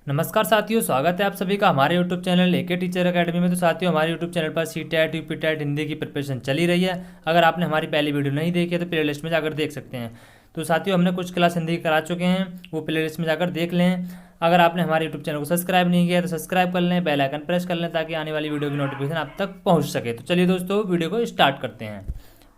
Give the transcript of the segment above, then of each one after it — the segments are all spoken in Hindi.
नमस्कार साथियों, स्वागत है आप सभी का हमारे YouTube channel AK teacher academy में। तो साथियों, हमारे YouTube चैनल पर सीटेट यूपीटेट हिंदी की प्रिपरेशन चली रही है। अगर आपने हमारी पहली वीडियो नहीं देखी है तो प्ले लिस्ट में जाकर देख सकते हैं। तो साथियों, हमने कुछ क्लास हिंदी करा चुके हैं, वो प्ले लिस्ट में जाकर देख लें। अगर आपने हमारे यूट्यूब चैनल को सब्सक्राइब नहीं किया तो सब्सक्राइब कर लें, बेल आइकन प्रेस कर लें ताकि आने वाली वीडियो की नोटिफिकेशन आप तक पहुँच सके। तो चलिए दोस्तों, वीडियो को स्टार्ट करते हैं।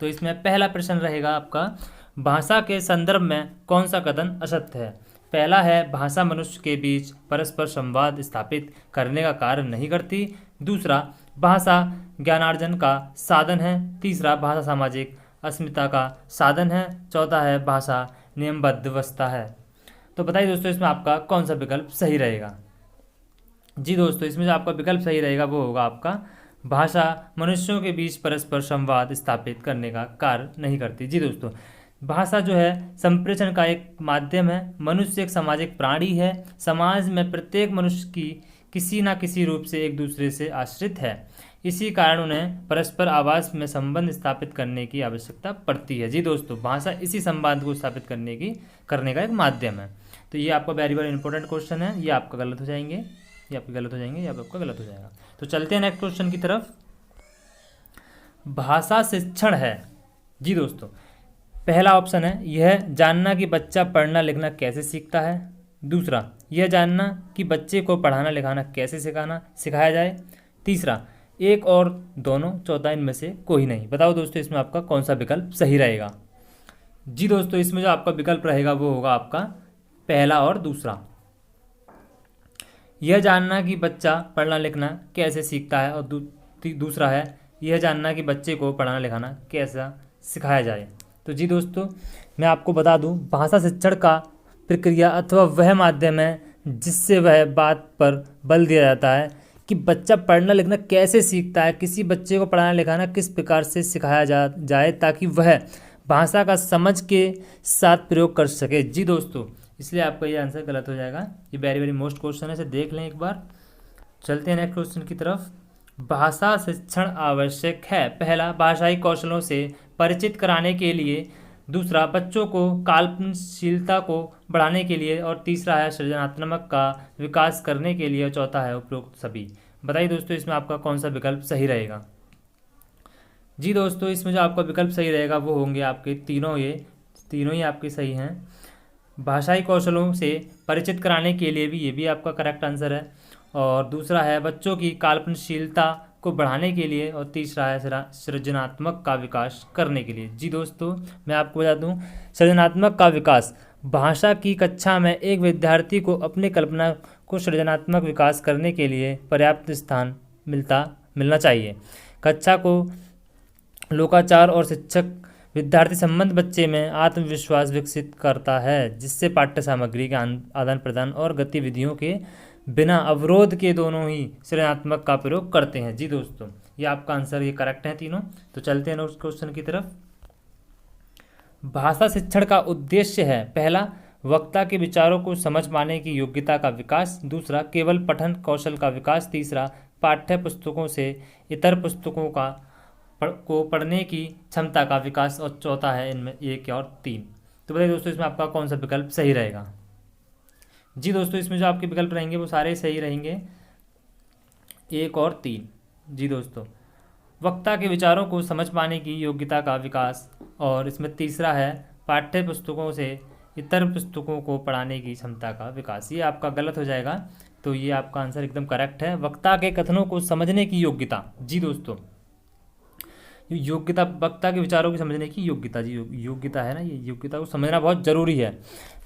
तो इसमें पहला प्रश्न रहेगा आपका, भाषा के संदर्भ में कौन सा कथन असत्य है। पहला है, भाषा मनुष्य के बीच परस्पर संवाद स्थापित करने का कार्य नहीं करती। दूसरा, भाषा ज्ञानार्जन का साधन है। तीसरा, भाषा सामाजिक अस्मिता का साधन है। चौथा है, भाषा नियमबद्ध व्यवस्था है। तो बताइए दोस्तों, इसमें आपका कौन सा विकल्प सही रहेगा। जी दोस्तों, इसमें जो आपका विकल्प सही रहेगा वो होगा आपका, भाषा मनुष्यों के बीच परस्पर संवाद स्थापित करने का कार्य नहीं करती। जी दोस्तों, भाषा जो है संप्रेषण का एक माध्यम है। मनुष्य एक सामाजिक प्राणी है। समाज में प्रत्येक मनुष्य की किसी न किसी रूप से एक दूसरे से आश्रित है। इसी कारण उन्हें परस्पर आवास में संबंध स्थापित करने की आवश्यकता पड़ती है। जी दोस्तों, भाषा इसी संबंध को स्थापित करने का एक माध्यम है। तो ये आपका वेरी वेरी इंपॉर्टेंट क्वेश्चन है। ये आपका गलत हो जाएंगे, ये आपके गलत हो जाएंगे, ये आपका गलत हो जाएगा। तो चलते हैं नेक्स्ट क्वेश्चन की तरफ। भाषा शिक्षण है। जी दोस्तों, पहला ऑप्शन है, यह जानना कि बच्चा पढ़ना लिखना कैसे सीखता है। दूसरा, यह जानना कि बच्चे को पढ़ाना लिखाना कैसे सिखाया जाए। तीसरा, एक और दोनों। चौथा, इनमें से कोई नहीं। बताओ दोस्तों, इसमें आपका कौन सा विकल्प सही रहेगा। जी दोस्तों, इसमें जो आपका विकल्प रहेगा वो होगा आपका पहला और दूसरा। यह जानना कि बच्चा पढ़ना लिखना कैसे सीखता है, और दूसरा है, यह जानना कि बच्चे को पढ़ाना लिखाना कैसा सिखाया जाए। तो जी दोस्तों, मैं आपको बता दूं, भाषा शिक्षण का प्रक्रिया अथवा वह माध्यम है जिससे वह बात पर बल दिया जाता है कि बच्चा पढ़ना लिखना कैसे सीखता है। किसी बच्चे को पढ़ाना लिखाना किस प्रकार से सिखाया जाए ताकि वह भाषा का समझ के साथ प्रयोग कर सके। जी दोस्तों, इसलिए आपका ये आंसर गलत हो जाएगा। ये वेरी वेरी मोस्ट क्वेश्चन है, इसे देख लें एक बार। चलते हैं नेक्स्ट क्वेश्चन की तरफ। भाषा शिक्षण आवश्यक है। पहला, भाषाई कौशलों से परिचित कराने के लिए। दूसरा, बच्चों को कल्पनाशीलता को बढ़ाने के लिए। और तीसरा है, सृजनात्मक का विकास करने के लिए। और चौथा है, उपरोक्त सभी। बताइए दोस्तों, इसमें आपका कौन सा विकल्प सही रहेगा। जी दोस्तों, इसमें जो आपका विकल्प सही रहेगा वो होंगे आपके तीनों ही आपके सही हैं। भाषाई कौशलों से परिचित कराने के लिए भी, ये भी आपका करेक्ट आंसर है। और दूसरा है, बच्चों की कल्पनाशीलता को बढ़ाने के लिए। और तीसरा है, सृजनात्मक का विकास करने के लिए। जी दोस्तों, मैं आपको बता दूं, सृजनात्मक का विकास, भाषा की कक्षा में एक विद्यार्थी को अपनी कल्पना को सृजनात्मक विकास करने के लिए पर्याप्त स्थान मिलना चाहिए। कक्षा को लोकाचार और शिक्षक विद्यार्थी संबंध बच्चे में आत्मविश्वास विकसित करता है, जिससे पाठ्य सामग्री के आदान प्रदान और गतिविधियों के बिना अवरोध के दोनों ही सृजनात्मक का प्रयोग करते हैं। जी दोस्तों, ये आपका आंसर ये करेक्ट है तीनों। तो चलते हैं नेक्स्ट क्वेश्चन की तरफ। भाषा शिक्षण का उद्देश्य है। पहला, वक्ता के विचारों को समझ पाने की योग्यता का विकास। दूसरा, केवल पठन कौशल का विकास। तीसरा, पाठ्य पुस्तकों से इतर पुस्तकों को पढ़ने की क्षमता का विकास। और चौथा है, इनमें एक और तीन। तो बताइए दोस्तों, इसमें आपका कौन सा विकल्प सही रहेगा। जी दोस्तों, इसमें जो आपके विकल्प रहेंगे वो सारे सही रहेंगे, एक और तीन। जी दोस्तों, वक्ता के विचारों को समझ पाने की योग्यता का विकास। और इसमें तीसरा है, पाठ्य पुस्तकों से इतर पुस्तकों को पढ़ाने की क्षमता का विकास। ये आपका गलत हो जाएगा। तो ये आपका आंसर एकदम करेक्ट है, वक्ता के कथनों को समझने की योग्यता। जी दोस्तों, योग्यता, वक्ता के विचारों की समझने की योग्यता। जी योग्यता है ना, ये योग्यता को समझना बहुत जरूरी है।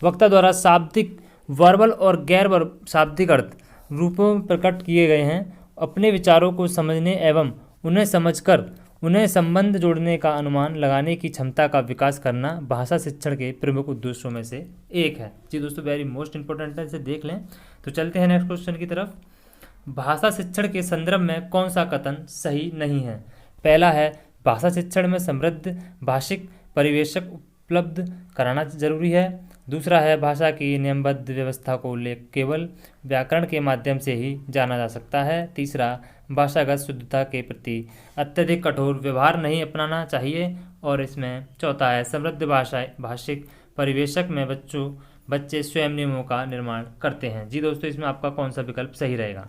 वक्ता द्वारा शाब्दिक, वर्बल और गैर शाब्दिक अर्थ रूपों में प्रकट किए गए हैं। अपने विचारों को समझने एवं उन्हें समझकर उन्हें संबंध जोड़ने का अनुमान लगाने की क्षमता का विकास करना भाषा शिक्षण के प्रमुख उद्देश्यों में से एक है। जी दोस्तों, वेरी मोस्ट इंपॉर्टेंट है, इसे देख लें। तो चलते हैं नेक्स्ट क्वेश्चन की तरफ। भाषा शिक्षण के संदर्भ में कौन सा कथन सही नहीं है। पहला है, भाषा शिक्षण में समृद्ध भाषिक परिवेशक उपलब्ध कराना जरूरी है। दूसरा है, भाषा की नियमबद्ध व्यवस्था को केवल व्याकरण के माध्यम से ही जाना जा सकता है। तीसरा, भाषागत शुद्धता के प्रति अत्यधिक कठोर व्यवहार नहीं अपनाना चाहिए। और इसमें चौथा है, समृद्ध भाषिक परिवेशक में बच्चे स्वयं नियमों का निर्माण करते हैं। जी दोस्तों, इसमें आपका कौन सा विकल्प सही रहेगा?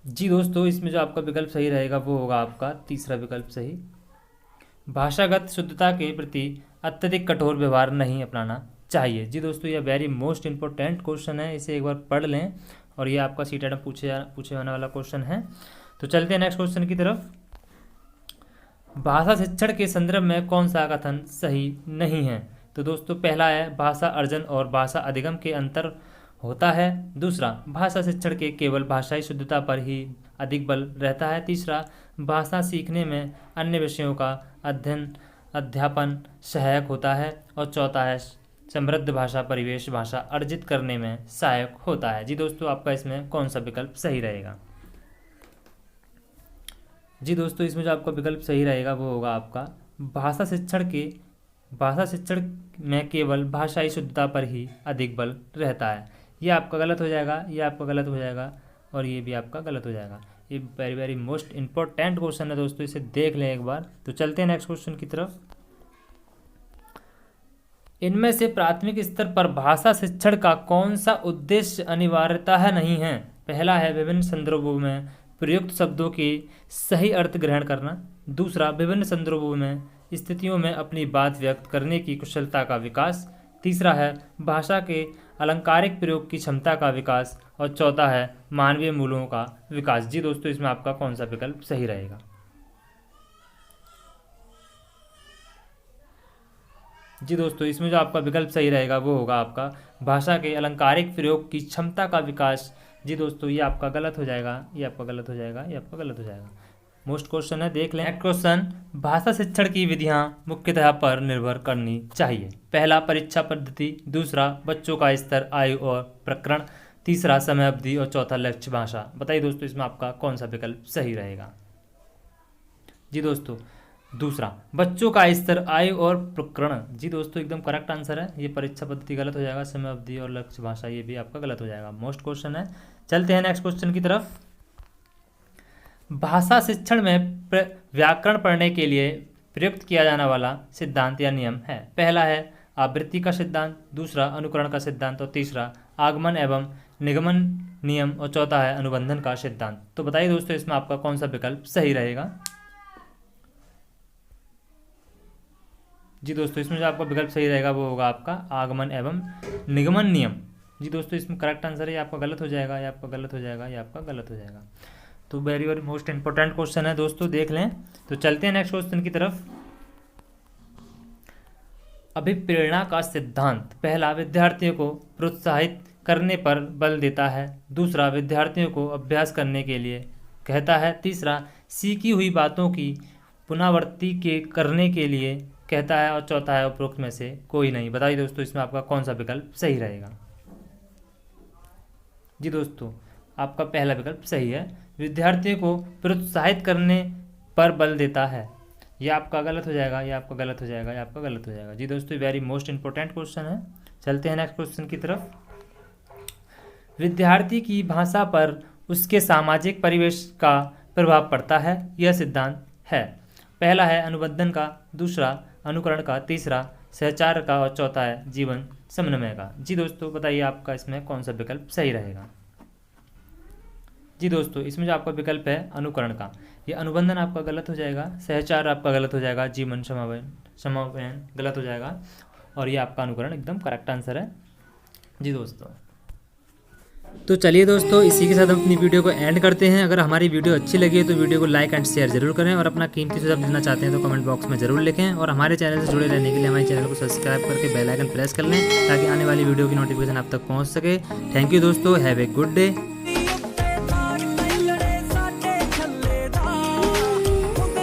जी दोस्तों, इसमें जो आपका विकल्प सही रहेगा वो होगा आपका तीसरा विकल्प सही। भाषागत शुद्धता के प्रति अत्यधिक कठोर व्यवहार नहीं अपनाना चाहिए। जी दोस्तों, यह वेरी मोस्ट इंपॉर्टेंट क्वेश्चन है, इसे एक बार पढ़ लें और ये आपका सीटेट में पूछे होने वाला क्वेश्चन है। तो चलते हैं नेक्स्ट क्वेश्चन की तरफ। भाषा शिक्षण के संदर्भ में कौन सा कथन सही नहीं है? तो दोस्तों, पहला है भाषा अर्जन और भाषा अधिगम के अंतर होता है। दूसरा, भाषा शिक्षण के केवल भाषाई शुद्धता पर ही अधिक बल रहता है। तीसरा, भाषा सीखने में अन्य विषयों का अध्यापन सहायक होता है। और चौथा है समृद्ध भाषा परिवेश भाषा अर्जित करने में सहायक होता है। जी दोस्तों, आपका इसमें कौन सा विकल्प सही रहेगा? जी दोस्तों, इसमें जो आपका विकल्प सही रहेगा वो होगा आपका भाषा शिक्षण में केवल भाषाई शुद्धता पर ही अधिक बल रहता है। ये आपका गलत हो जाएगा, ये आपका गलत हो जाएगा और ये भी आपका गलत हो जाएगा। ये very very most important question है दोस्तों, इसे देख लें एक बार। तो चलते हैं नेक्स्ट क्वेश्चन की तरफ। इनमें से प्राथमिक स्तर पर भाषा शिक्षण का कौन सा उद्देश्य अनिवार्यता है नहीं है? पहला है विभिन्न संदर्भों में प्रयुक्त शब्दों के सही अर्थ ग्रहण करना। दूसरा, विभिन्न संदर्भों में स्थितियों में अपनी बात व्यक्त करने की कुशलता का विकास। तीसरा है भाषा के अलंकारिक प्रयोग की क्षमता का विकास। और चौथा है मानवीय मूल्यों का विकास। जी दोस्तों, इसमें आपका कौन सा विकल्प सही रहेगा? जी दोस्तों, इसमें जो आपका विकल्प सही रहेगा वो होगा आपका भाषा के अलंकारिक प्रयोग की क्षमता का विकास। जी दोस्तों, ये आपका गलत हो जाएगा, ये आपका गलत हो जाएगा, ये आपका गलत हो जाएगा। मोस्ट क्वेश्चन है, देख लें। नेक्स्ट क्वेश्चन, भाषा शिक्षण की विधियां मुख्यतः पर निर्भर करनी चाहिए। पहला, परीक्षा पद्धति। दूसरा, बच्चों का स्तर, आयु और प्रकरण। तीसरा, समय अवधि। और चौथा, लक्ष्य भाषा। बताइए दोस्तों, इसमें आपका कौन सा विकल्प सही रहेगा? जी दोस्तों, दूसरा, बच्चों का स्तर, आयु और प्रकरण। जी दोस्तों, एकदम करेक्ट आंसर है। ये परीक्षा पद्धति गलत हो जाएगा, समय अवधि और लक्ष्य भाषा ये भी आपका गलत हो जाएगा। मोस्ट क्वेश्चन है, चलते हैं नेक्स्ट क्वेश्चन की तरफ। भाषा शिक्षण में व्याकरण पढ़ने के लिए प्रयुक्त किया जाने वाला सिद्धांत या नियम है। पहला है आवृत्ति का सिद्धांत। दूसरा, अनुकरण का सिद्धांत। और तीसरा, आगमन एवं निगमन नियम। और चौथा है अनुबंधन का सिद्धांत। तो बताइए दोस्तों, इसमें आपका कौन सा विकल्प सही रहेगा? जी दोस्तों, इसमें जो आपका विकल्प सही रहेगा वो होगा आपका आगमन एवं निगमन नियम। जी दोस्तों, इसमें करेक्ट आंसर है। ये आपका गलत हो जाएगा, ये आपका गलत हो जाएगा, ये आपका गलत हो जाएगा। तो very very most important question है दोस्तों, देख लें। तो चलते हैं नेक्स्ट क्वेश्चन की तरफ। अभिप्रेरणा का सिद्धांत। पहला, विद्यार्थियों को प्रोत्साहित करने पर बल देता है। दूसरा, विद्यार्थियों को अभ्यास करने के लिए कहता है। तीसरा, सीखी हुई बातों की पुनरावृत्ति करने के लिए कहता है। और चौथा है उपरोक्त में से कोई नहीं। बताइए दोस्तों, इसमें आपका कौन सा विकल्प सही रहेगा? जी दोस्तों, आपका पहला विकल्प सही है, विद्यार्थियों को प्रोत्साहित करने पर बल देता है। यह आपका गलत हो जाएगा, यह आपका गलत हो जाएगा, यह आपका गलत हो जाएगा। जी दोस्तों, वेरी मोस्ट इंपॉर्टेंट क्वेश्चन है। चलते हैं नेक्स्ट क्वेश्चन की तरफ। विद्यार्थी की भाषा पर उसके सामाजिक परिवेश का प्रभाव पड़ता है, यह सिद्धांत है। पहला है अनुबंधन का। दूसरा, अनुकरण का। तीसरा, सहचार का। और चौथा है जीवन समन्वय का। जी दोस्तों, बताइए आपका इसमें कौन सा विकल्प सही रहेगा? जी दोस्तों, इसमें जो आपका विकल्प है अनुकरण का, ये अनुबंधन आपका गलत हो जाएगा, सहचार आपका गलत हो जाएगा, जीवन समन्वय गलत हो जाएगा और ये आपका अनुकरण एकदम करेक्ट आंसर है। जी दोस्तों, तो चलिए दोस्तों, इसी के साथ हम अपनी वीडियो को एंड करते हैं। अगर हमारी वीडियो अच्छी लगी है तो वीडियो को लाइक एंड शेयर जरूर करें और अपना कीमती सुझाव देना चाहते हैं तो कमेंट बॉक्स में जरूर लिखें। और हमारे चैनल से जुड़े रहने के लिए हमारे चैनल को सब्सक्राइब करके बेल आइकन प्रेस कर लें ताकि आने वाली वीडियो की नोटिफिकेशन आप तक पहुंच सके। थैंक यू दोस्तों, हैव ए गुड डे।